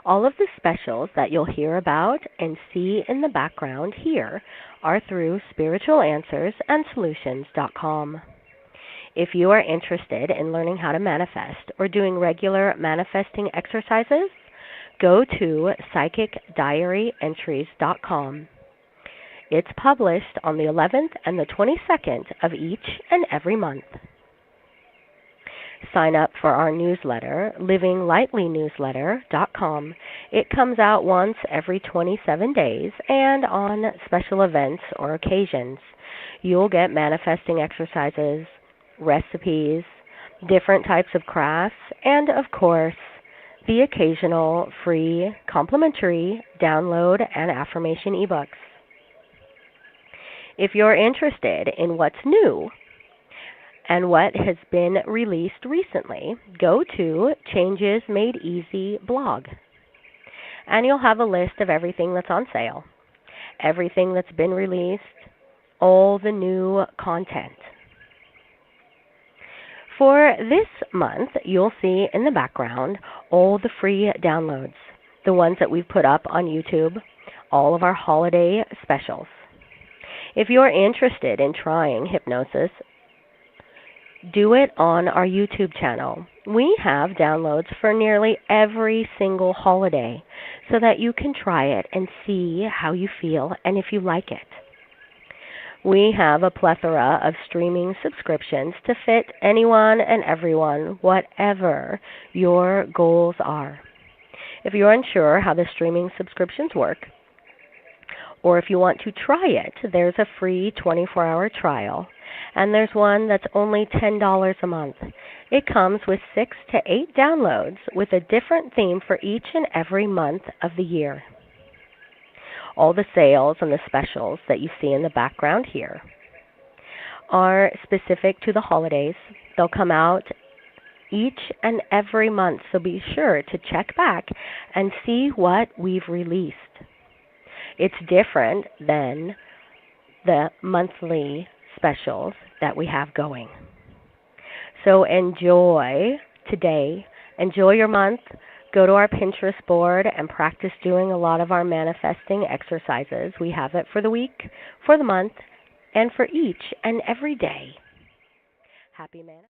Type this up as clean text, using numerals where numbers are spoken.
All of the specials that you'll hear about and see in the background here are through spiritualanswersandsolutions.com. If you are interested in learning how to manifest or doing regular manifesting exercises, go to psychicdiaryentries.com. It's published on the 11th and the 22nd of each and every month. Sign up for our newsletter, livinglightly.newsletter.com. It comes out once every 27 days and on special events or occasions. You'll get manifesting exercises, recipes, different types of crafts, and of course, the occasional free complimentary download and affirmation ebooks. If you're interested in what's new and what has been released recently, go to Changes Made Easy blog, and you'll have a list of everything that's on sale, everything that's been released, all the new content. For this month, you'll see in the background all the free downloads, the ones that we've put up on YouTube, all of our holiday specials. If you're interested in trying hypnosis, do it on our YouTube channel. We have downloads for nearly every single holiday so that you can try it and see how you feel and if you like it. We have a plethora of streaming subscriptions to fit anyone and everyone, whatever your goals are. If you're unsure how the streaming subscriptions work, or if you want to try it, there's a free 24-hour trial, and there's one that's only $10 a month. It comes with 6 to 8 downloads with a different theme for each and every month of the year. All the sales and the specials that you see in the background here are specific to the holidays. They'll come out each and every month, so be sure to check back and see what we've released. It's different than the monthly specials that we have going. So enjoy today. Enjoy your month. Go to our Pinterest board and practice doing a lot of our manifesting exercises. We have it for the week, for the month, and for each and every day. Happy manifesting.